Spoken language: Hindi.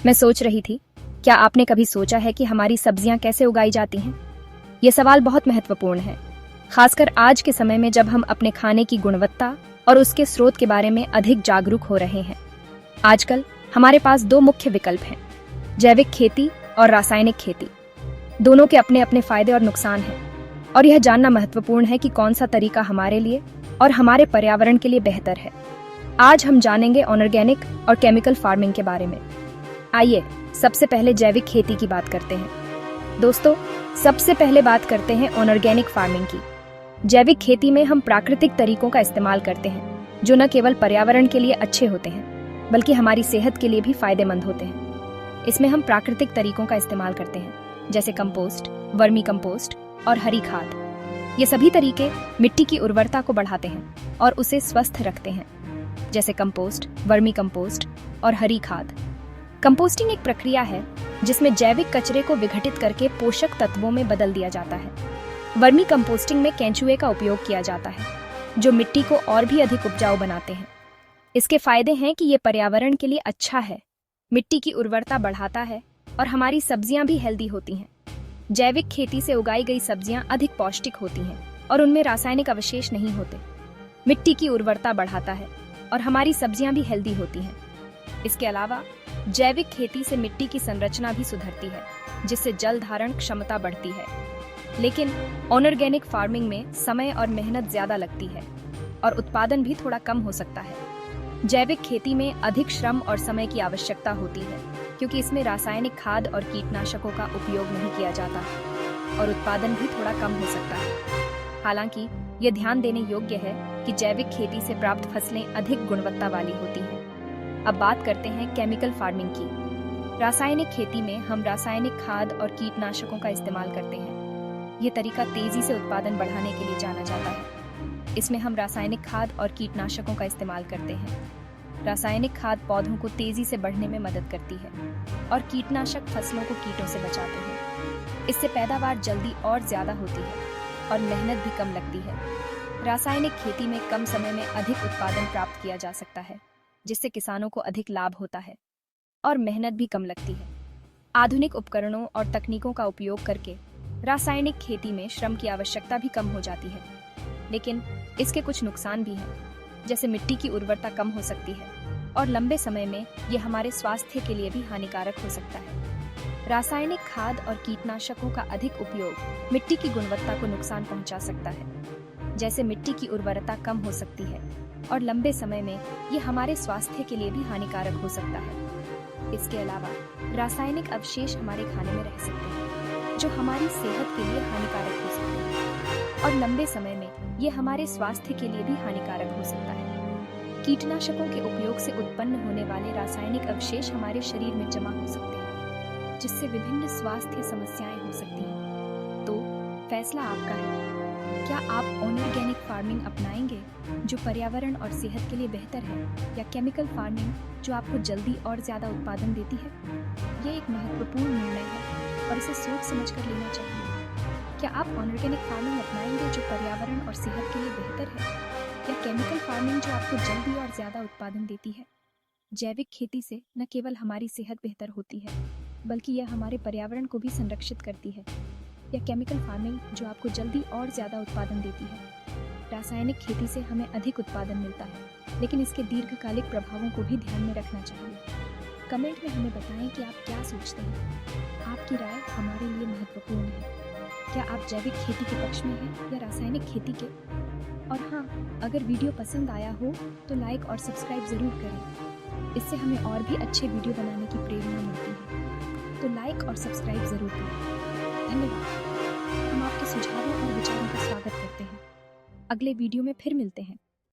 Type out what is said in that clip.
मैं सोच रही थी, क्या आपने कभी सोचा है कि हमारी सब्जियां कैसे उगाई जाती हैं? ये सवाल बहुत महत्वपूर्ण है, खासकर आज के समय में जब हम अपने खाने की गुणवत्ता और उसके स्रोत के बारे में अधिक जागरूक हो रहे हैं। आजकल हमारे पास दो मुख्य विकल्प हैं, जैविक खेती और रासायनिक खेती। दोनों के अपने अपने फायदे और नुकसान हैं, और यह जानना महत्वपूर्ण है कि कौन सा तरीका हमारे लिए और हमारे पर्यावरण के लिए बेहतर है। आज हम जानेंगे ऑर्गेनिक और केमिकल फार्मिंग के बारे में। आइए सबसे पहले जैविक खेती की बात करते हैं। दोस्तों, सबसे पहले बात करते हैं ऑर्गेनिक फार्मिंग की। जैविक खेती में हम प्राकृतिक तरीकों का इस्तेमाल करते हैं, जो न केवल पर्यावरण के लिए अच्छे होते हैं, बल्कि हमारी सेहत के लिए भी फायदेमंद होते हैं। इसमें हम प्राकृतिक तरीकों का इस्तेमाल करते हैं, जैसे कंपोस्ट, वर्मी कंपोस्ट और हरी खाद। ये सभी तरीके मिट्टी की उर्वरता को बढ़ाते हैं और उसे स्वस्थ रखते हैं, जैसे कंपोस्ट, वर्मी कंपोस्ट और हरी खाद। कंपोस्टिंग एक प्रक्रिया है जिसमें जैविक कचरे को विघटित करके पोषक तत्वों में बदल दिया जाता है। वर्मी कंपोस्टिंग में केंचुए का उपयोग किया जाता है, जो मिट्टी को और भी अधिक उपजाऊ बनाते हैं। इसके फायदे हैं कि ये पर्यावरण के लिए अच्छा है, मिट्टी की उर्वरता बढ़ाता है और हमारी सब्जियां भी हेल्दी होती हैं। जैविक खेती से उगाई गई सब्जियां अधिक पौष्टिक होती हैं और उनमें रासायनिक अवशेष नहीं होते। मिट्टी की उर्वरता बढ़ाता है और हमारी सब्जियां भी हेल्दी होती हैं। इसके अलावा जैविक खेती से मिट्टी की संरचना भी सुधरती है, जिससे जल धारण क्षमता बढ़ती है। लेकिन ऑर्गेनिक फार्मिंग में समय और मेहनत ज्यादा लगती है और उत्पादन भी थोड़ा कम हो सकता है। जैविक खेती में अधिक श्रम और समय की आवश्यकता होती है, क्योंकि इसमें रासायनिक खाद और कीटनाशकों का उपयोग नहीं किया जाता और उत्पादन भी थोड़ा कम हो सकता है। हालांकि ये ध्यान देने योग्य है कि जैविक खेती से प्राप्त फसलें अधिक गुणवत्ता वाली होती हैं। अब बात करते हैं केमिकल फार्मिंग की। रासायनिक खेती में हम रासायनिक खाद और कीटनाशकों का इस्तेमाल करते हैं। ये तरीका तेजी से उत्पादन बढ़ाने के लिए जाना जाता है। इसमें हम रासायनिक खाद और कीटनाशकों का इस्तेमाल करते हैं। रासायनिक खाद पौधों को तेजी से बढ़ने में मदद करती है और कीटनाशक फसलों को कीटों से बचाते हैं। इससे पैदावार जल्दी और ज्यादा होती है और मेहनत भी कम लगती है। रासायनिक खेती में कम समय में अधिक उत्पादन प्राप्त किया जा सकता है, जिससे किसानों को अधिक लाभ होता है और मेहनत भी कम लगती है। आधुनिक उपकरणों और तकनीकों का उपयोग करके रासायनिक खेती में श्रम की आवश्यकता भी कम हो जाती है, लेकिन इसके कुछ नुकसान भी हैं, जैसे मिट्टी की उर्वरता कम हो सकती है और लंबे समय में ये हमारे स्वास्थ्य के लिए भी हानिकारक हो सकता है। रासायनिक खाद और कीटनाशकों का अधिक उपयोग मिट्टी की गुणवत्ता को नुकसान पहुंचा सकता है, जैसे मिट्टी की उर्वरता कम हो सकती है और लंबे समय में ये हमारे स्वास्थ्य के लिए भी हानिकारक हो सकता है। इसके अलावा रासायनिक अवशेष हमारे खाने में रह सकते हैं, जो हमारी सेहत के लिए हानिकारक हो सकते हैं और लंबे समय में ये हमारे स्वास्थ्य के लिए भी हानिकारक हो सकता है। कीटनाशकों के उपयोग से उत्पन्न होने वाले रासायनिक अवशेष हमारे शरीर में जमा हो सकते हैं, जिससे विभिन्न स्वास्थ्य समस्याएं हो सकती हैं। तो फैसला आपका है। क्या आप ऑर्गेनिक फार्मिंग अपनाएंगे, जो पर्यावरण और सेहत के लिए बेहतर है, या केमिकल फार्मिंग, जो आपको जल्दी और ज्यादा उत्पादन देती है? ये एक महत्वपूर्ण निर्णय है और इसे सोच समझकर लेना चाहिए। क्या आप ऑर्गेनिक फार्मिंग अपनाएंगे, जो पर्यावरण और सेहत के लिए बेहतर है, या केमिकल फार्मिंग, जो आपको जल्दी और ज्यादा उत्पादन देती है? जैविक खेती से न केवल हमारी सेहत बेहतर होती है, बल्कि यह हमारे पर्यावरण को भी संरक्षित करती है। या केमिकल फार्मिंग, जो आपको जल्दी और ज़्यादा उत्पादन देती है? रासायनिक खेती से हमें अधिक उत्पादन मिलता है, लेकिन इसके दीर्घकालिक प्रभावों को भी ध्यान में रखना चाहिए। कमेंट में हमें बताएं कि आप क्या सोचते हैं। आपकी राय हमारे लिए महत्वपूर्ण है। क्या आप जैविक खेती के पक्ष में हैं या रासायनिक खेती के? और हाँ, अगर वीडियो पसंद आया हो तो लाइक और सब्सक्राइब ज़रूर करें। इससे हमें और भी अच्छे वीडियो बनाने की प्रेरणा मिलती है। तो लाइक और सब्सक्राइब ज़रूर करें। धन्यवाद। हम आपके सुझावों और विचारों का स्वागत करते हैं। अगले वीडियो में फिर मिलते हैं।